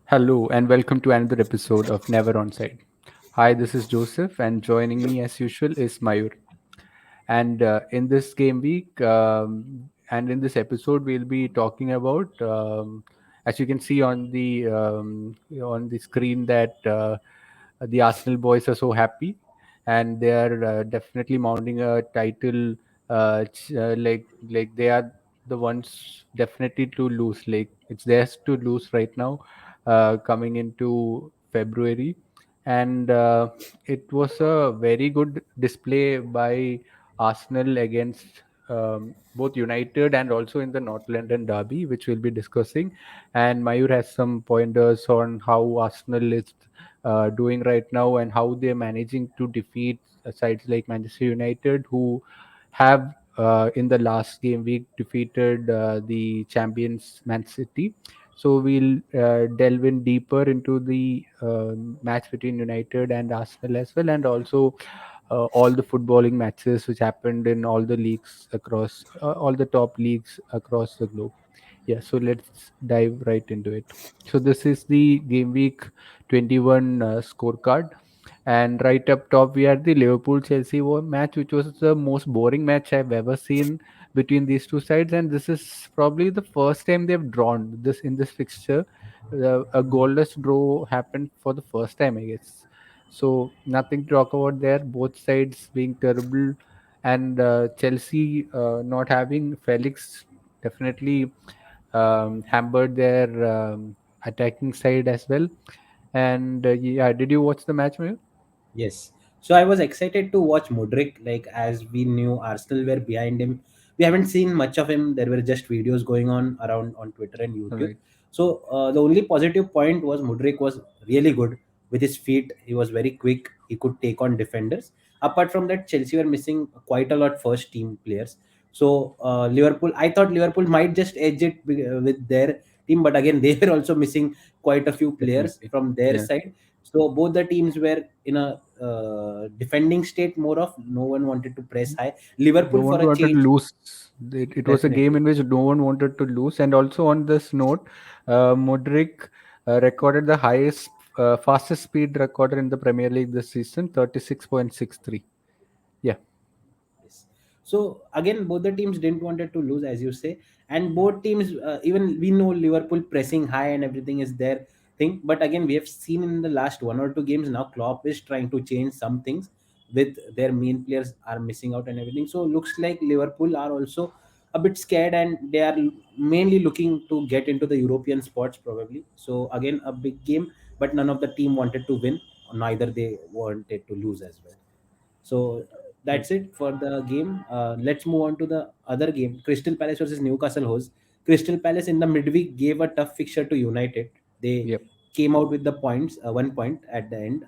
Hello and welcome to another episode of Never Onside. Hi, this is Joseph, and joining me as usual is Mayur. And in this game week and in this episode, we'll be talking about, as you can see on the screen, that the Arsenal boys are so happy, and they are definitely mounting a title. Like they are the ones definitely to lose. Like it's theirs to lose right now, coming into February, and it was a very good display by Arsenal against both United and also in the North London derby, which we'll be discussing. And Mayur has some pointers on how Arsenal is doing right now and how they're managing to defeat sides like Manchester United, who have in the last game week defeated the champions Man City. So we'll delve in deeper into the match between United and Arsenal as well, and also all the footballing matches which happened in all the leagues across all the top leagues across the globe. Yeah, so let's dive right into it. So this is the game week 21 scorecard, and right up top we had the Liverpool Chelsea match, which was the most boring match I've ever seen between these two sides, and this is probably the first time they've drawn this in this fixture. A goalless draw happened for the first time, I guess. So nothing to talk about there. Both sides being terrible, and Chelsea not having Felix definitely hampered their attacking side as well. And yeah, did you watch the match, Mayur? Yes. So I was excited to watch Mudrik, like as we knew Arsenal were behind him. We haven't seen much of him. There were just videos going on around on Twitter and YouTube. Right. So the only positive point was Mudrik was really good with his feet. He was very quick. He could take on defenders. Apart from that, Chelsea were missing quite a lot first team players. So Liverpool, I thought Liverpool might just edge it with their team, but again they were also missing quite a few players Definitely. from their Yeah. side. So both the teams were in a defending state more of no one wanted to press high. No Liverpool for one a wanted to change, lose. It was a game definitely. in which no one wanted to lose. And also on this note, Modric recorded the highest, fastest speed recorder in the Premier League this season, 36.63. Yeah. Yes. So again, both the teams didn't wanted to lose, as you say, and both teams, even we know Liverpool pressing high and everything is their thing. But again, we have seen in the last 1 or 2 games now, Klopp is trying to change some things with their main players are missing out and everything. So looks like Liverpool are also a bit scared and they are mainly looking to get into the European spots probably. So again, a big game, but none of the team wanted to win, neither they wanted to lose as well. So Right. that's it for the game. Let's move on to the other game. Crystal Palace versus Newcastle host. Crystal Palace in the midweek gave a tough fixture to United. They Yep. came out with the points, 1 point at the end.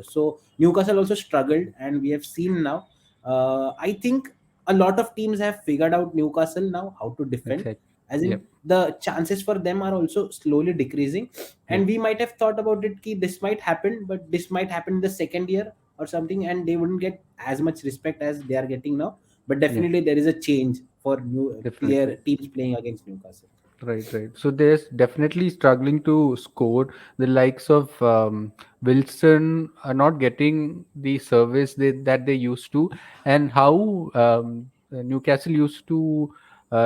So Newcastle also struggled, and we have seen now. I think a lot of teams have figured out Newcastle now how to defend, Exactly. as in Yep. the chances for them are also slowly decreasing. And Yep. we might have thought about it, ki this might happen, but this might happen in the second year or something, and they wouldn't get as much respect as they are getting now. But Yeah. definitely there is a change for new Definitely. player teams playing against Newcastle. Right, right. So there's definitely struggling to score. The likes of Wilson are not getting the service that they used to, and how Newcastle used to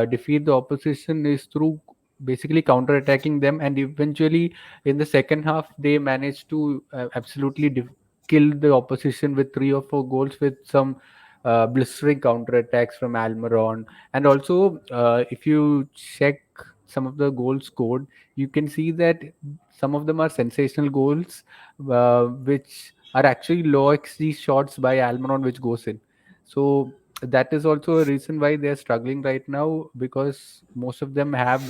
defeat the opposition is through basically counter-attacking them, and eventually in the second half they managed to absolutely kill the opposition with 3 or 4 goals with some blistering counter-attacks from Almiron. And also, if you check some of the goals scored, you can see that some of them are sensational goals, which are actually low XG shots by Almiron, which goes in. So that is also a reason why they're struggling right now, because most of them have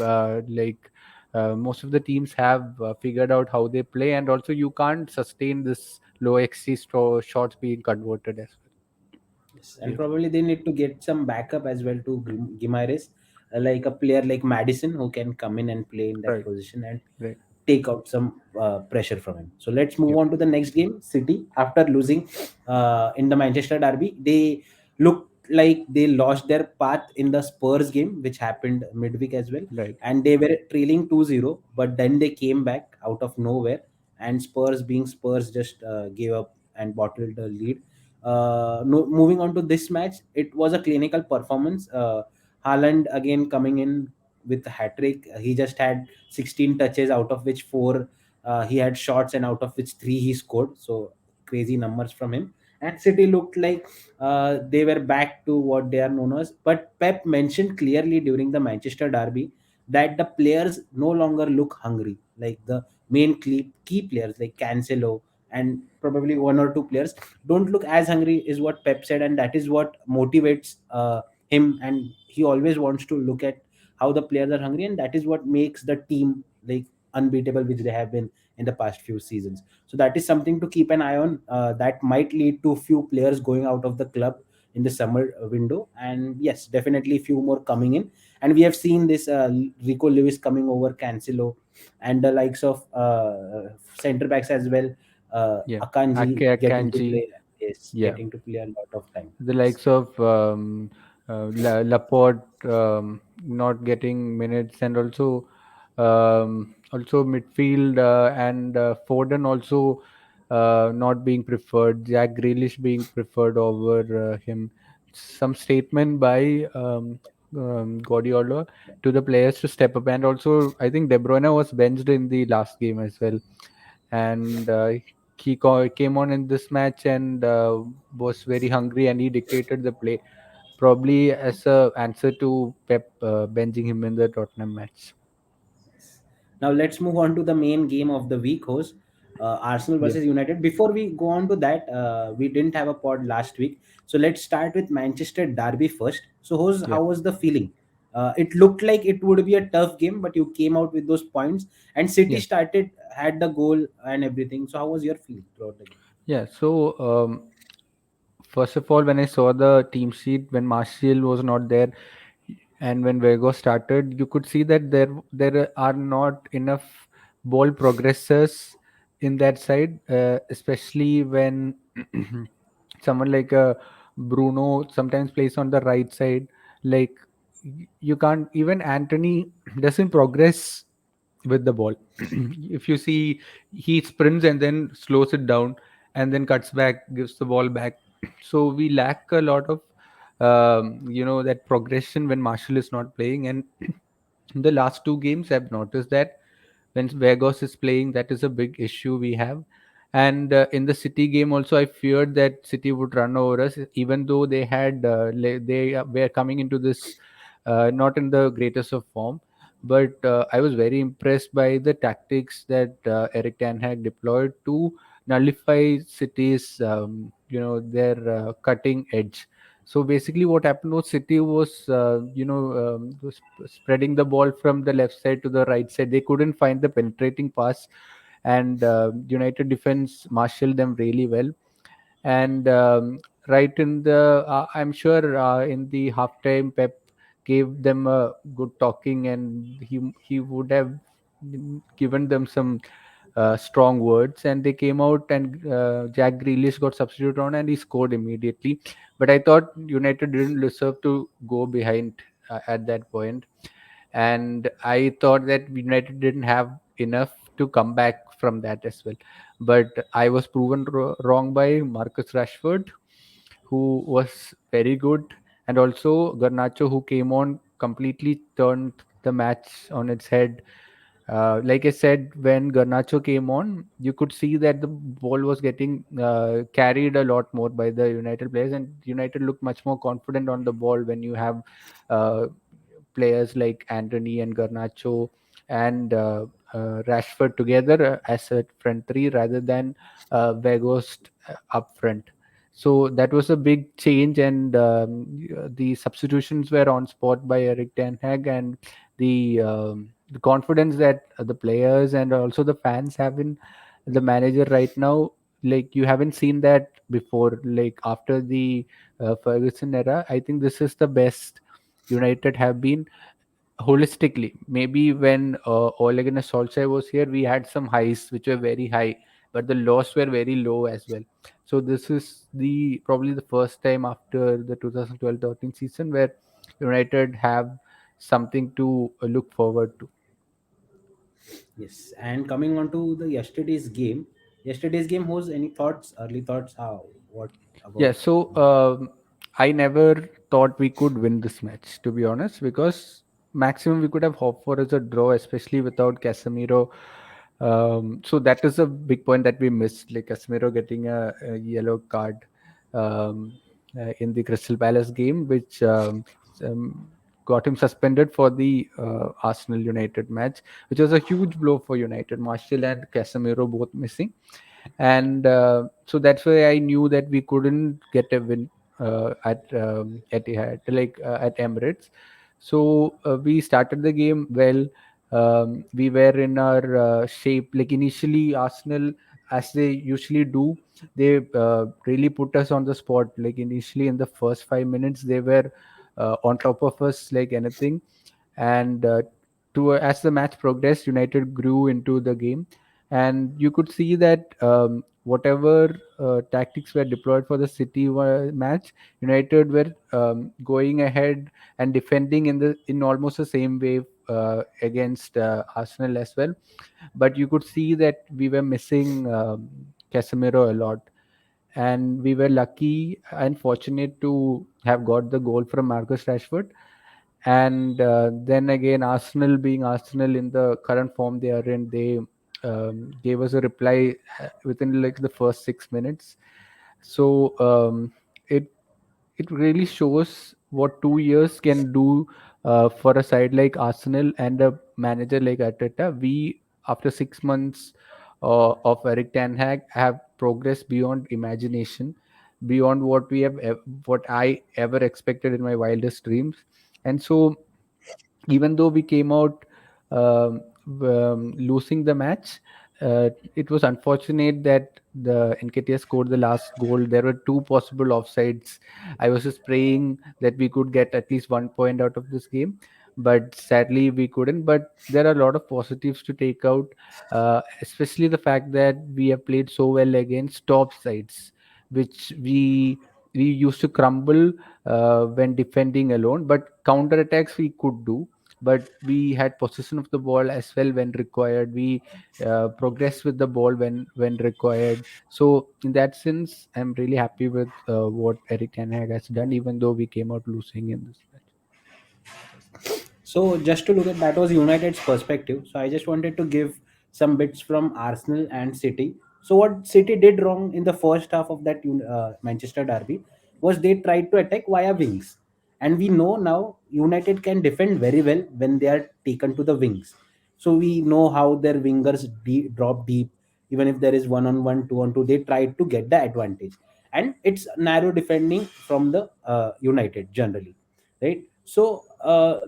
most of the teams have figured out how they play, and also you can't sustain this low XG shots being converted as well. Yes, and Yeah. probably they need to get some backup as well to Gimares, like a player like Madison who can come in and play in that Right. position and Right. take out some pressure from him. So let's move Yep. on to the next game. City, after losing in the Manchester derby, they looked like they lost their path in the Spurs game, which happened midweek as well. Right. And they were trailing 2-0, but then they came back out of nowhere, and Spurs being Spurs just gave up and bottled the lead. No, moving on to this match, it was a clinical performance. Haaland again coming in with a hat trick. He just had 16 touches, out of which four he had shots, and out of which three he scored. So crazy numbers from him. And City looked like they were back to what they are known as. But Pep mentioned clearly during the Manchester derby that the players no longer look hungry. Like the main key players like Cancelo and probably one or two players don't look as hungry, is what Pep said, and that is what motivates him. And he always wants to look at how the players are hungry, and that is what makes the team like unbeatable, which they have been in the past few seasons. So that is something to keep an eye on. That might lead to few players going out of the club in the summer window, and yes, definitely few more coming in. And we have seen this Rico Lewis coming over Cancelo, and the likes of centre backs as well. Yeah, Akanji getting to Akanji. play, yes, Yeah, getting to play a lot of time. the Yes. likes of Laporte not getting minutes, and also midfield and Foden also not being preferred. Jack Grealish being preferred over him. Some statement by Guardiola to the players to step up, and also I think De Bruyne was benched in the last game as well, and came on in this match and was very hungry, and he dictated the play, probably as a answer to Pep benching him in the Tottenham match. Now let's move on to the main game of the week, host. Arsenal Yeah, versus United. Before we go on to that, we didn't have a pod last week, so let's start with Manchester Derby first. So, host, yeah, how was the feeling? It looked like it would be a tough game, but you came out with those points, and City yeah, started had the goal and everything. So, how was your feeling throughout the game? yeah. So first of all, when I saw the team sheet when Martial was not there, and when Vego started, you could see that there are not enough ball progressors in that side, especially when someone like Bruno sometimes plays on the right side. Like you can't, even Anthony doesn't progress with the ball. If you see, he sprints and then slows it down and then cuts back, gives the ball back. So we lack a lot of that progression when Marshall is not playing. And in the last two games, I've noticed that when Vegas is playing, that is a big issue we have. And in the City game also, I feared that City would run over us, even though they were coming into this not in the greatest of form. But I was very impressed by the tactics that Eric Ten Hag deployed to nullify City's, their cutting edge. So basically, what happened was City was, spreading the ball from the left side to the right side. They couldn't find the penetrating pass, and United defense marshaled them really well. And right in the, I'm sure in the halftime, Pep gave them a good talking, and he would have given them some strong words, and they came out, and Jack Grealish got substituted on, and he scored immediately. But I thought United didn't deserve to go behind at that point, and I thought that United didn't have enough to come back from that as well. But I was proven wrong by Marcus Rashford, who was very good, and also Garnacho, who came on, completely turned the match on its head. Like I said, when Garnacho came on, you could see that the ball was getting carried a lot more by the United players, and United looked much more confident on the ball when you have uh, players like Anthony and Garnacho and Rashford together as a front three rather than Weghorst up front. So that was a big change, and the substitutions were on spot by Eric Ten Hag, and the confidence that the players and also the fans have in the manager right now, like you haven't seen that before. Like after the Ferguson era, I think this is the best United have been holistically. Maybe when Ole Gunnar Solskjaer was here, we had some highs which were very high, but the lows were very low as well. So this is the probably the first time after the 2012-13 season where United have something to look forward to. Yes, and coming on to the yesterday's game was any thoughts, early thoughts? How, what Yeah, about? so I never thought we could win this match, to be honest, because maximum we could have hoped for is a draw, especially without Casemiro. So that is a big point that we missed, like Casemiro getting a yellow card in the Crystal Palace game, which um, got him suspended for the Arsenal United match, which was a huge blow for United. Martial and Casemiro both missing, and so that's why I knew that we couldn't get a win at Etihad, like at Emirates. So we started the game well. We were in our shape. Like initially, Arsenal, as they usually do, they really put us on the spot. Like initially, in the first 5 minutes, they were on top of us like anything, and as the match progressed, United grew into the game, and you could see that whatever tactics were deployed for the City match, United were going ahead and defending in almost the same way against Arsenal as well. But you could see that we were missing Casemiro a lot, and we were lucky and fortunate to have got the goal from Marcus Rashford. And then again, Arsenal being Arsenal in the current form they are in, they gave us a reply within like the first 6 minutes. So it it really shows what 2 years can do for a side like Arsenal and a manager like Arteta. We, after 6 months of Eric Ten Hag, have progressed beyond imagination, beyond what I ever expected in my wildest dreams. And so even though we came out losing the match, it was unfortunate that the Nketiah scored the last goal. There were two possible offsides. I was just praying that we could get at least 1 point out of this game, but sadly we couldn't. But there are a lot of positives to take out, especially the fact that we have played so well against top sides, which we used to crumble when defending alone. But counter attacks we could do, but we had possession of the ball as well when required. We progressed with the ball when required. So in that sense, I'm really happy with what Eric Ten Hag has done, even though we came out losing in this match. So just to look at that was United's perspective. So I just wanted to give some bits from Arsenal and City. So what City did wrong in the first half of that Manchester derby was they tried to attack via wings, and we know now United can defend very well when they are taken to the wings. So we know how their wingers drop deep, even if there is one on one, two on two, they try to get the advantage, and it's narrow defending from the United generally, right? So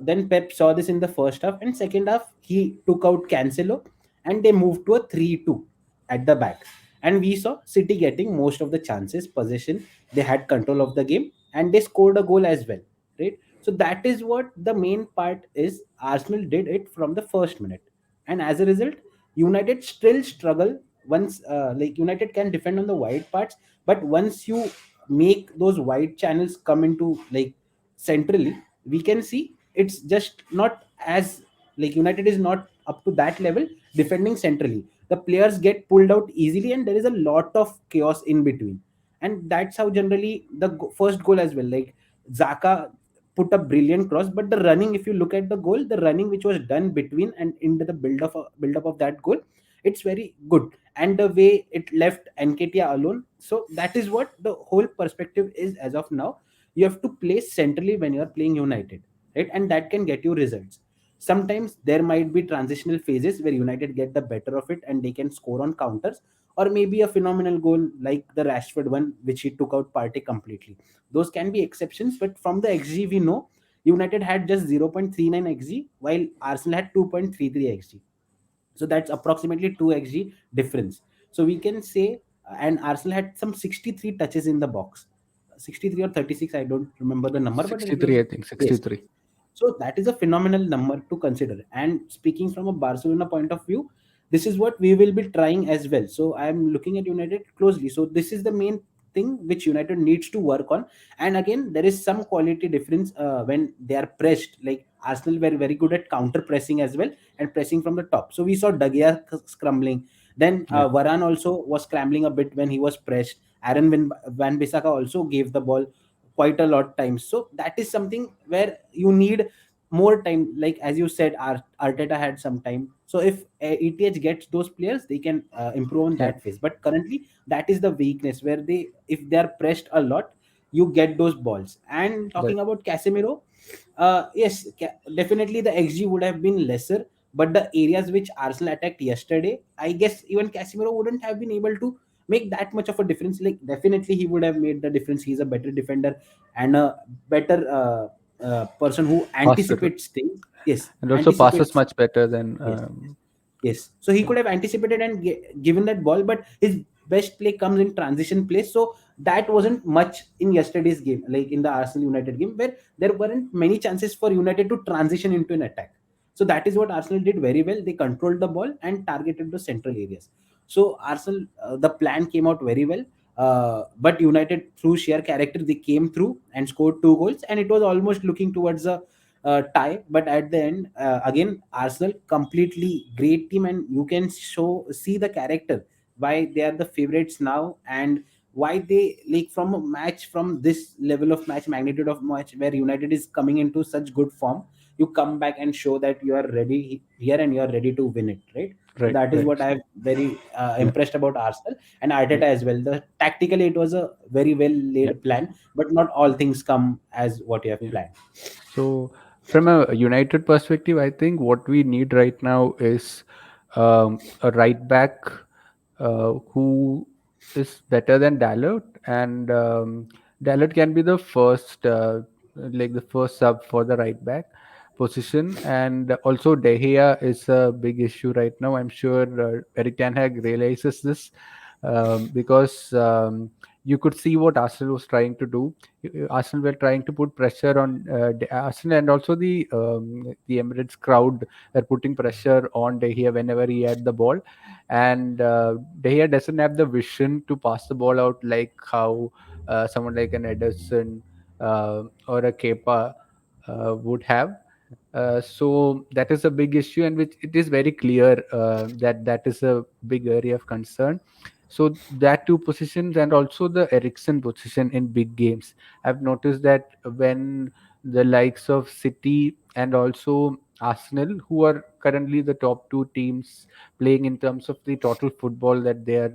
then Pep saw this in the first half, and second half he took out Cancelo, and they moved to a 3-2 at the back. And we saw City getting most of the chances, possession. They had control of the game, and they scored a goal as well, right? So that is what the main part is. Arsenal did it from the first minute, and as a result, United still struggle. Once like United can defend on the wide parts, but once you make those wide channels come into like centrally, we can see it's just not as, like, United is not up to that level defending centrally. The players get pulled out easily, and there is a lot of chaos in between. And that's how generally the first goal as well, like, Zaka put a brilliant cross, but the running, if you look at the goal, the running which was done between and into the build up of that goal, it's very good. And the way it left Nketiah alone, so that is what the whole perspective is as of now. You have to play centrally when you are playing United, right? And that can get you results. Sometimes there might be transitional phases where United get the better of it and they can score on counters, or maybe a phenomenal goal like the Rashford one which he took out Partey completely. Those can be exceptions, but from the XG we know United had just 0.39 XG while Arsenal had 2.33 XG. So that's approximately 2 XG difference. So we can say, and Arsenal had some 63 touches in the box, 63 or 36, I don't remember the number, but it 63, was, I think yes. 63. So that is a phenomenal number to consider. And speaking from a Barcelona point of view, this is what we will be trying as well. So I am looking at United closely. So this is the main thing which United needs to work on. And again, there is some quality difference when they are pressed. Like Arsenal were very good at counter pressing as well, and pressing from the top. So we saw De Gea scrambling. Then Yeah. Varane also was scrambling a bit when he was pressed. Van Bissaka also gave the ball quite a lot times. So that is something where you need more time. Like as you said, Arteta had some time. So if ETH gets those players, they can improve on Yeah. that phase. But currently, that is the weakness where if they are pressed a lot, you get those balls. And Right. talking about Casemiro, yes, definitely the XG would have been lesser, but the areas which Arsenal attacked yesterday, I guess even Casemiro wouldn't have been able to make that much of a difference. Like definitely he would have made the difference. He's a better defender and a better person who Passer. anticipates things. Yes, And also passes anticipates. much better than Yes. Yes, so he yeah. could have anticipated and given that ball, but his best play comes in transition plays. So that wasn't much in yesterday's game, like in the Arsenal United game, where there weren't many chances for United to transition into an attack. So that is what Arsenal did very well. They controlled the ball and targeted the central areas. So Arsenal, the plan came out very well. But United, through sheer character, they came through and scored two goals, and it was almost looking towards a tie. But at the end, again, Arsenal completely great team, and you can see the character why they are the favorites now, and why they, like, from a match, from this level of match, magnitude of match, where United is coming into such good form, you come back and show that you are ready here and you are ready to win it, right? So Right. that is Right. what I have very Yeah. impressed about Arsenal and Yeah. Arteta as well. The tactically it was a very well Yeah. laid plan, but not all things come as what you have Yeah. planned. So, from a United perspective, I think what we need right now is a right back who is better than Dalot, and Dalot can be the first, like the first sub for the right back position, and also De Gea is a big issue right now. I'm sure Eric Ten Hag realizes this because you could see what Arsenal was trying to do. Arsenal were trying to put pressure on Arsenal, and also the Emirates crowd were putting pressure on De Gea whenever he had the ball, and De Gea doesn't have the vision to pass the ball out like how someone like an Ederson or a Kepa would have. So that is a big issue, and which it is very clear that that is a big area of concern. So that two positions, and also the Ericsson position in big games, I've noticed that when the likes of City and also Arsenal, who are currently the top two teams playing in terms of the total football that they are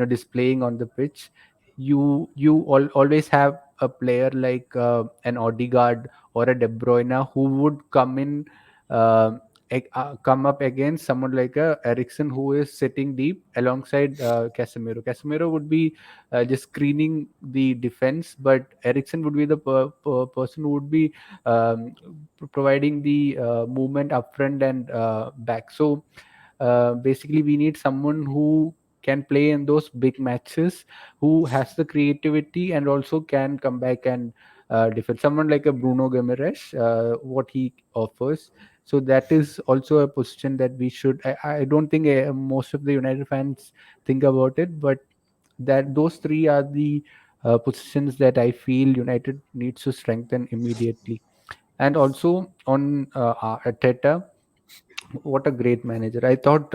displaying on the pitch, you always have a player like an Odegaard or a De Bruyne who would come in, come up against someone like a Ericsson who is sitting deep alongside Casemiro. Casemiro would be just screening the defense, but Ericsson would be the person who would be providing the movement up front and back. So basically, we need someone who can play in those big matches, who has the creativity and also can come back and defend. Someone like a Bruno Guimaraes, what he offers. So that is also a position that we should. I don't think most of the United fans think about it, but that those three are the positions that I feel United needs to strengthen immediately. And also on Arteta, what a great manager! I thought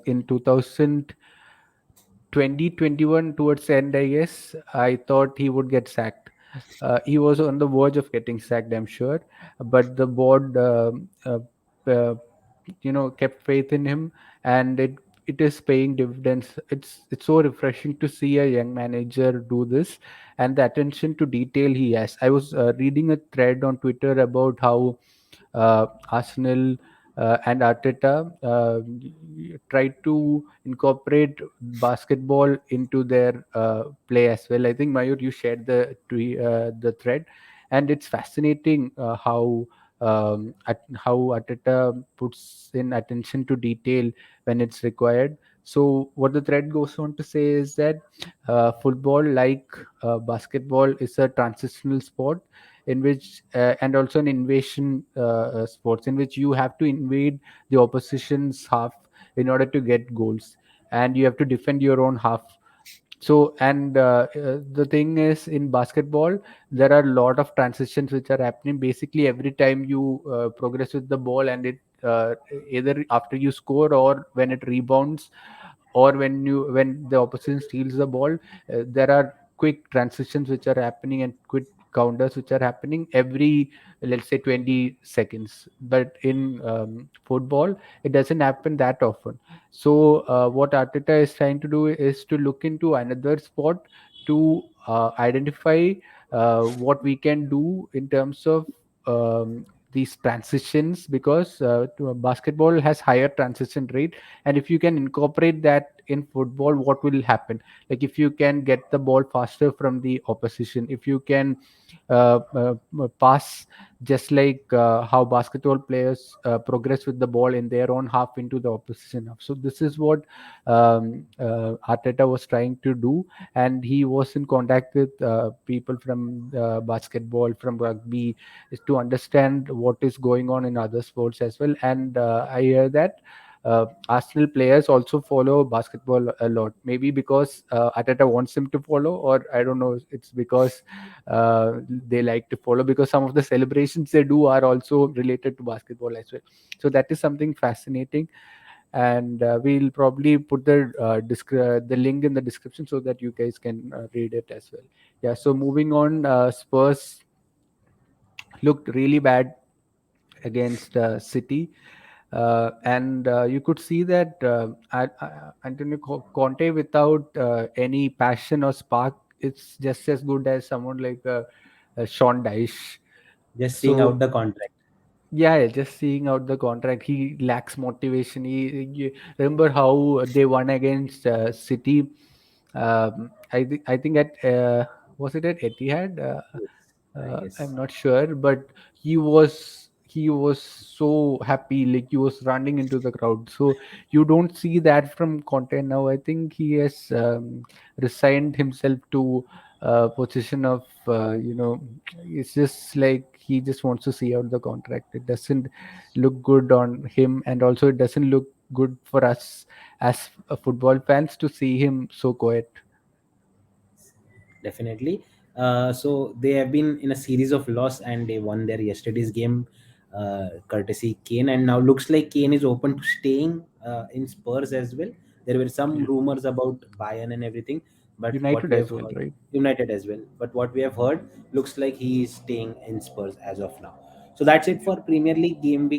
in 2021 towards the end, I guess, I thought he would get sacked. He was on the verge of getting sacked, I'm sure, but the board, uh, kept faith in him, and it is paying dividends. It's so refreshing to see a young manager do this, and the attention to detail he has. I was reading a thread on Twitter about how Arsenal and Arteta tried to incorporate basketball into their play as well. I think Mayur, you shared the thread, and it's fascinating how Arteta puts in attention to detail when it's required. So what the thread goes on to say is that football, like basketball, is a transitional sport in which and also an invasion sports in which you have to invade the opposition's half in order to get goals, and you have to defend your own half. So, and the thing is, in basketball, there are a lot of transitions which are happening. Basically, every time you progress with the ball, and it either after you score or when it rebounds, or when the opposition steals the ball, there are quick transitions which are happening and quick counters which are happening every, let's say, 20 seconds. But in football, it doesn't happen that often. So what Arteta is trying to do is to look into another sport to identify what we can do in terms of these transitions, because basketball has higher transition rate, and if you can incorporate that in football, what will happen? Like, if you can get the ball faster from the opposition, if you can pass just like how basketball players progress with the ball in their own half into the opposition half. So this is what Arteta was trying to do, and he was in contact with people from basketball, from rugby, is to understand what is going on in other sports as well. And I hear that Arsenal players also follow basketball a lot. Maybe because Arteta wants him to follow, or I don't know. It's because they like to follow, because some of the celebrations they do are also related to basketball as well. So that is something fascinating, and we'll probably put the link in the description so that you guys can read it as well. Yeah. So moving on, Spurs looked really bad against City. And you could see that Antonio Conte, without any passion or spark, it's just as good as someone like Sean Dyche. Just seeing out So the contract. yeah, yeah, just seeing out the contract, he lacks motivation. You remember how they won against City? I think at was it at Etihad? Yes, I I'm guess. not sure, but he was so happy, like he was running into the crowd. So you don't see that from Conte now. I think he has resigned himself to position of it's just like he just wants to see out the contract. It doesn't look good on him, and also it doesn't look good for us as football fans to see him so quiet. Definitely. So they have been in a series of loss, and they won their yesterday's game, courtesy Kane. And now looks like Kane is open to staying in Spurs as well. There were some Yeah. rumors about Bayern and everything, but what United we as have well, heard, right? United as well. But what we have heard looks like he is staying in Spurs as of now. So that's it for Premier League game week